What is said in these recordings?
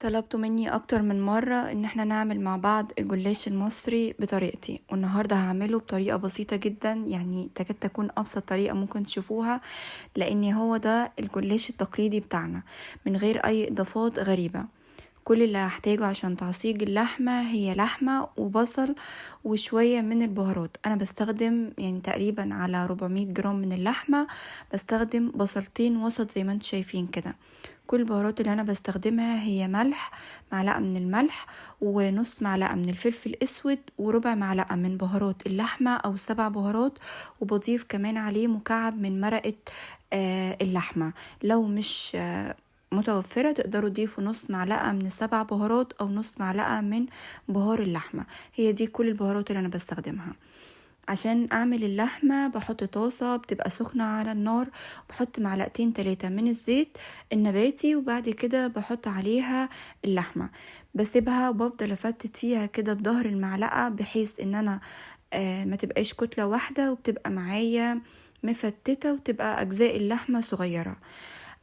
طلبتوا مني اكتر من مرة ان احنا نعمل مع بعض الجلاش المصري بطريقتي، والنهاردة هعمله بطريقة بسيطة جدا، يعني تكاد تكون ابسط طريقة ممكن تشوفوها، لان هو ده الجلاش التقليدي بتاعنا من غير اي اضافات غريبة. كل اللي هحتاجه عشان تعصيج اللحمة هي لحمة وبصل وشوية من البهارات. انا بستخدم يعني تقريبا على 400 جرام من اللحمة بستخدم بصلتين وسط زي ما انتم شايفين كده. كل البهارات اللي انا بستخدمها هي ملح، معلقة من الملح ونص معلقة من الفلفل الاسود وربع معلقة من بهارات اللحمة او 7 بهارات، وبضيف كمان عليه مكعب من مرقة اللحمة. لو مش متوفرة تقدروا تضيفوا نص معلقة من ال7 بهارات او نص معلقة من بهار اللحمة. هي دي كل البهارات اللي انا بستخدمها. عشان اعمل اللحمة بحط طاسة بتبقى سخنة على النار، بحط معلقتين 3 من الزيت النباتي، وبعد كده بحط عليها اللحمة، بسيبها وبفضل افتت فيها كده بظهر المعلقة بحيث ان انا ما تبقاش كتلة واحدة، وبتبقى معايا مفتتة وتبقى اجزاء اللحمة صغيرة.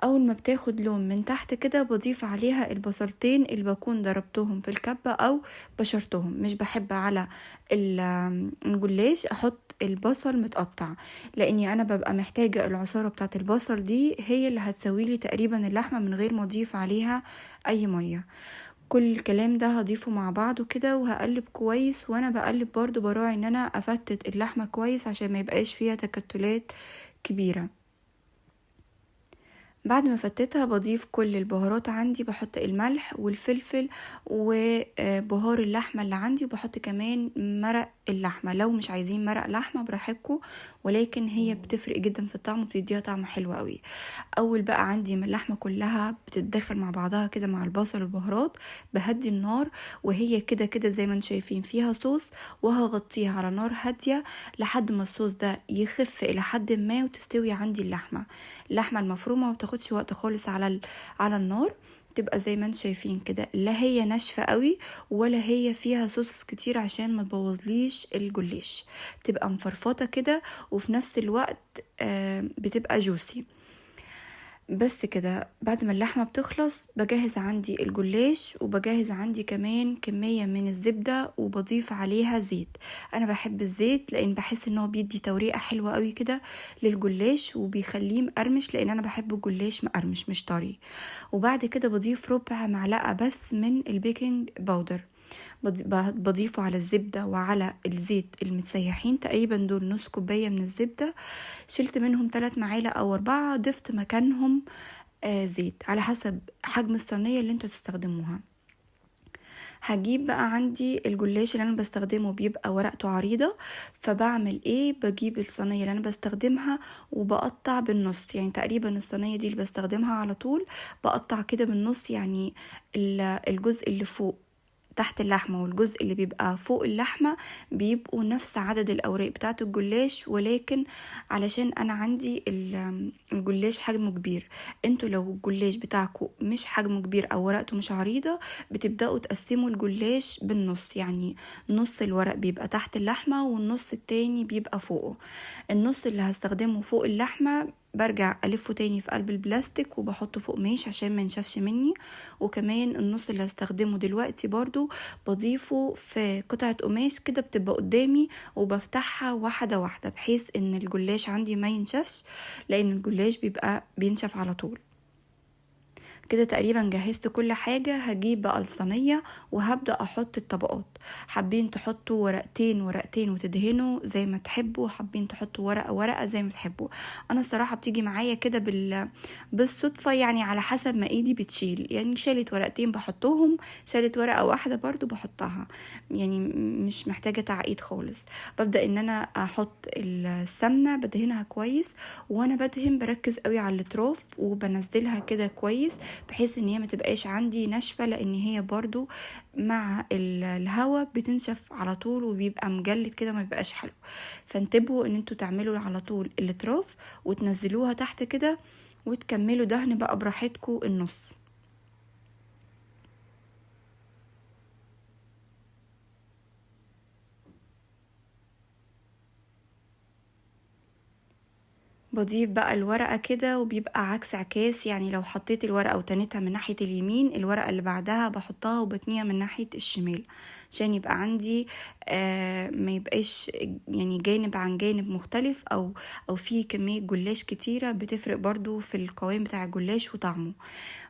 اول ما بتاخد لون من تحت كده بضيف عليها البصلتين اللي بكون ضربتهم في الكبة او بشرتهم. مش بحب على الجلاش احط البصل متقطع، لاني انا ببقى محتاجة العصارة بتاعت البصل دي هي اللي هتسوي لي تقريبا اللحمة من غير ما اضيف عليها اي مية. كل الكلام ده هضيفه مع بعضه كده وهقلب كويس، وانا بقلب برضو براعي ان انا افتت اللحمة كويس عشان ما يبقاش فيها تكتلات كبيرة. بعد ما فتتها بضيف كل البهارات عندي، بحط الملح والفلفل وبهار اللحمة اللي عندي، وبحط كمان مرق اللحمة. لو مش عايزين مرق لحمة براحتكم، ولكن هي بتفرق جدا في الطعم وبتديها طعم حلو قوي. اول بقى عندي ما اللحمه كلها بتتدخل مع بعضها كده مع البصل والبهارات، بهدي النار، وهي كده كده زي ما انتم شايفين فيها صوص، وهغطيها على نار هاديه لحد ما الصوص ده يخف الى حد ما وتستوي عندي اللحمه المفرومه، ما بتاخدش وقت خالص على النار. تبقى زي ما انتم شايفين كده، لا هي ناشفه قوي ولا هي فيها صوص كتير عشان ما تبوظليش الجلاش. بتبقى مفرفطه كده وفي نفس الوقت بتبقى جوسي. بس كده. بعد ما اللحمة بتخلص بجهز عندي الجلاش، وبجهز عندي كمان كمية من الزبدة وبضيف عليها زيت. انا بحب الزيت لان بحس انه بيدي توريقة حلوة قوي كده للجلاش وبيخليه مقرمش، لان انا بحب الجلاش مقرمش مش طري. وبعد كده بضيف ربع معلقة بس من البيكنج باودر، بضيفه على الزبدة وعلى الزيت المتسيحين، تقريبا دول نص كوباية من الزبدة. شلت منهم 3 معالق او 4، ضفت مكانهم زيت على حسب حجم الصينية اللي انتوا تستخدموها. هجيب بقى عندي الجلاش اللي انا بستخدمه بيبقى ورقته عريضة، فبعمل ايه؟ بجيب الصينية اللي انا بستخدمها وبقطع بالنص، يعني تقريبا الصينية دي اللي بستخدمها على طول بقطع كده بالنص، يعني الجزء اللي فوق تحت اللحمة والجزء اللي بيبقى فوق اللحمة بيبقوا نفس عدد الأوراق بتاعة الجلاش، ولكن علشان أنا عندي الجلاش حجمه كبير. انتوا لو الجلاش بتاعكم مش حجمه كبير أو ورقته مش عريضة بتبدأوا تقسموا الجلاش بالنص، يعني نص الورق بيبقى تحت اللحمة والنص التاني بيبقى فوقه. النص اللي هستخدمه فوق اللحمة برجع ألفه تاني في قلب البلاستيك وبحطه فوق ميش عشان ما ينشفش مني. وكمان النص اللي هستخدمه دلوقتي برضو بضيفه في قطعة قماش كده بتبقى قدامي، وبفتحها واحدة واحدة بحيث ان الجلاش عندي ما ينشفش، لان الجلاش بيبقى بينشف على طول. كده تقريبا جهزت كل حاجة. هجيب بقى الصينية وهبدأ احط الطبقات. حابين تحطوا ورقتين ورقتين وتدهنوا زي ما تحبوا، حابين تحطوا ورقة ورقة زي ما تحبوا. انا الصراحة بتيجي معايا كده بالصدفة، يعني على حسب ما ايدي بتشيل، يعني شالت ورقتين بحطهم، شالت ورقة واحدة برضو بحطها، يعني مش محتاجة تعقيد خالص. ببدأ ان انا احط السمنة بدهنها كويس، وانا بدهن بركز قوي على الاطراف وبنزلها كده كويس بحيث ان هي ما تبقاش عندي ناشفه، لان هي برضو مع الهواء بتنشف على طول وبيبقى مجلد كده ما بيبقاش حلو. فانتبهوا ان انتوا تعملوا على طول الاطراف وتنزلوها تحت كده، وتكملوا دهن بقى براحتكم النص. بضيف بقى الورقة كده وبيبقى عكس عكاس، يعني لو حطيت الورقة وتنيتها من ناحية اليمين، الورقة اللي بعدها بحطها وبتنيها من ناحية الشمال، عشان يبقى عندي ما يبقاش يعني جانب عن جانب مختلف، او في كمية جلاش كتيرة بتفرق برضو في القوام بتاع الجلاش وطعمه.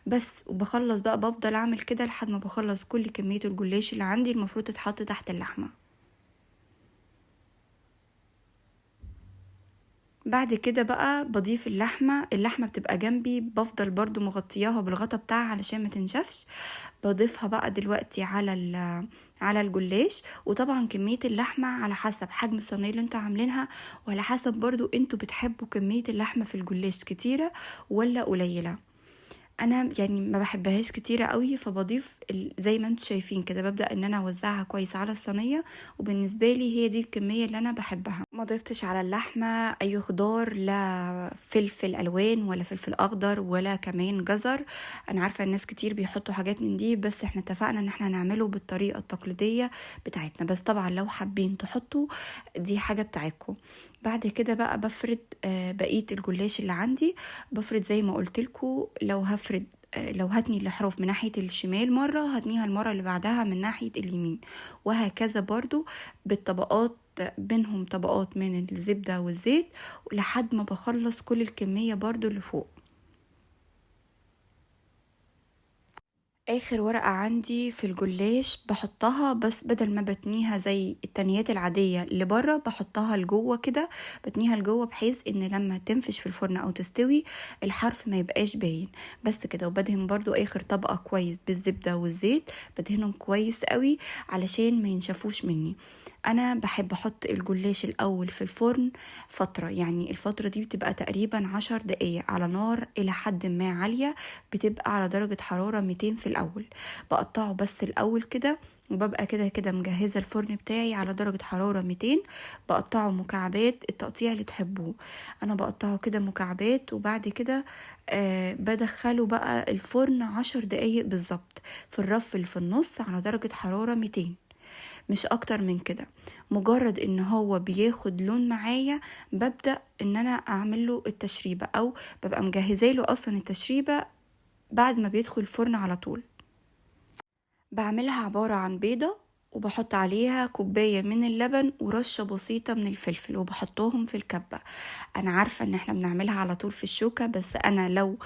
بس وبخلص بقى، بفضل اعمل كده لحد ما بخلص كل كمية الجلاش اللي عندي المفروض تتحط تحت اللحمة. بعد كده بقى بضيف اللحمة بتبقى جنبي، بفضل برضو مغطياها بالغطا بتاعها علشان ما تنشفش. بضيفها بقى دلوقتي على الجلاش. وطبعا كمية اللحمة على حسب حجم الصينية اللي انتوا عاملينها، وعلى حسب برضو انتوا بتحبوا كمية اللحمة في الجلاش كتيرة ولا قليلة. انا يعني ما بحبهاش كتيره قوي، فبضيف زي ما انتم شايفين كده، ببدا ان انا اوزعها كويس على الصينيه، وبالنسبه لي هي دي الكميه اللي انا بحبها. ما ضفتش على اللحمه اي خضار، لا فلفل الوان ولا فلفل اخضر ولا كمان جزر. انا عارفه الناس كتير بيحطوا حاجات من دي، بس احنا اتفقنا ان احنا هنعمله بالطريقه التقليديه بتاعتنا، بس طبعا لو حابين تحطوا دي حاجه بتاعتكم. بعد كده بقى بفرد بقيه الجلاش اللي عندي. بفرد زي ما قلت لكم، لو هتني الاحراف من ناحية الشمال مرة، هتنيها المرة اللي بعدها من ناحية اليمين، وهكذا برضو بالطبقات، بينهم طبقات من الزبدة والزيت، لحد ما بخلص كل الكمية برضو اللي فوق. اخر ورقة عندي في الجلاش بحطها، بس بدل ما بتنيها زي التنيات العادية اللي بره، بحطها لجوه كده، بتنيها لجوه بحيث ان لما تنفش في الفرن او تستوي الحرف ما يبقاش باين. بس كده. وبدهن برضو اخر طبقة كويس بالزبدة والزيت، بدهنهم كويس قوي علشان ما ينشفوش مني. انا بحب احط الجلاش الاول في الفرن فترة، يعني الفترة دي بتبقى تقريبا 10 دقايق على نار الى حد ما عالية، بتبقى على درجة حرارة 200 في الأول. بقطعه بس الأول كده، وببقى كده كده مجهزة الفرن بتاعي على درجة حرارة 200. بقطعه مكعبات التقطيع اللي تحبوه. أنا بقطعه كده مكعبات، وبعد كده بدخله بقى الفرن 10 دقايق بالظبط في الرف اللي في النص على درجة حرارة 200، مش اكتر من كده. مجرد ان هو بياخد لون معايا، ببدأ ان انا اعمل له التشريبة، او ببقى مجهزه له اصلا التشريبة بعد ما بيدخل الفرن على طول. بعملها عبارة عن بيضة، وبحط عليها كوباية من اللبن ورشة بسيطة من الفلفل، وبحطهم في الكبة. انا عارفة ان احنا بنعملها على طول في الشوكة، بس انا لو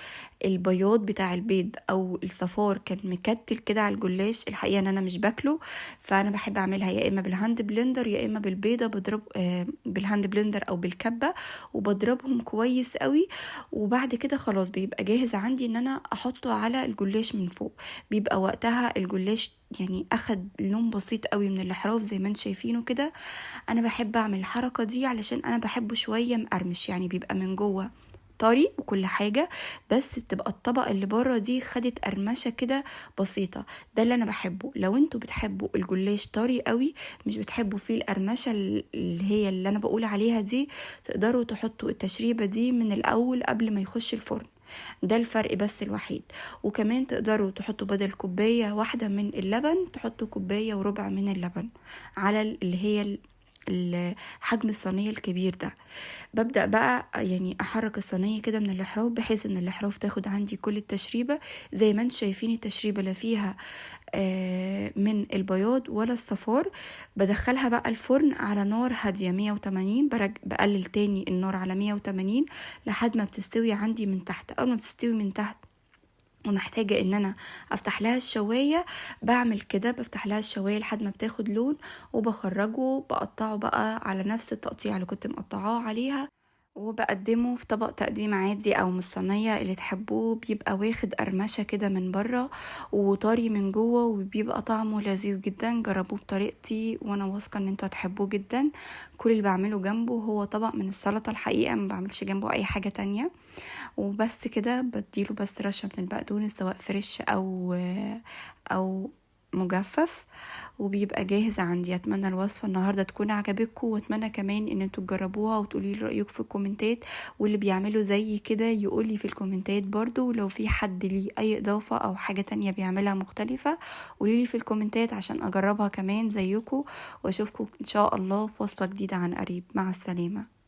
البياض بتاع البيض او الصفار كان مكتل كده على الجلاش، الحقيقة ان انا مش باكله، فانا بحب اعملها يا اما بالهاند بلندر يا اما بالبيضة، بضرب بالهاند بلندر او بالكبة، وبضربهم كويس قوي. وبعد كده خلاص بيبقى جاهز عندي ان انا احطه على الجلاش من فوق. بيبقى وقتها الجلاش يعني اخد لون بسيط قوي من الاحراف زي ما انتم شايفينه كده. انا بحب اعمل الحركة دي علشان انا بحبه شوية مقرمش، يعني بيبقى من جوه طري وكل حاجة، بس بتبقى الطبقة اللي بره دي خدت قرمشة كده بسيطة. ده اللي انا بحبه. لو انتوا بتحبوا الجلاش طري قوي، مش بتحبوا فيه القرمشة اللي هي اللي انا بقول عليها دي، تقدروا تحطوا التشريبة دي من الاول قبل ما يخش الفرن. ده الفرق بس الوحيد. وكمان تقدروا تحطوا بدل كوباية واحدة من اللبن، تحطوا كوباية وربع من اللبن على اللي هي حجم الصينية الكبير ده. ببدأ بقى يعني احرك الصينية كده من الاحراف، بحيث ان الاحراف تاخد عندي كل التشريبة. زي ما انتم شايفين التشريبة لا فيها من البياض ولا الصفار. بدخلها بقى الفرن على نار هادية 180، بقلل تاني النار على 180 لحد ما بتستوي عندي من تحت. اول ما بتستوي من تحت ومحتاجة ان انا افتح لها الشواية، بعمل كده، بفتح لها الشواية لحد ما بتاخد لون، وبخرجه بقطعه بقى على نفس التقطيع اللي كنت مقطعاه عليها، وبقدمه في طبق تقديم عادي او من الصينيه اللي تحبوه. بيبقى واخد قرمشه كده من بره وطري من جوه، وبيبقى طعمه لذيذ جدا. جربوه بطريقتي وانا واثقه ان انتوا هتحبوه جدا. كل اللي بعمله جنبه هو طبق من السلطه، الحقيقه ما بعملش جنبه اي حاجه تانية. وبس كده، بديله بس رشه من البقدونس سواء فريش او مجفف، وبيبقى جاهز عندي. اتمنى الوصفه النهارده تكون عجبتكم، واتمنى كمان ان انتوا تجربوها وتقولي لي رايكم في الكومنتات. واللي بيعملوا زي كده يقولي في الكومنتات برضو. ولو في حد ليه اي اضافه او حاجه تانية بيعملها مختلفه، قوليلي في الكومنتات عشان اجربها كمان زيكم. واشوفكم ان شاء الله في وصفه جديده عن قريب. مع السلامه.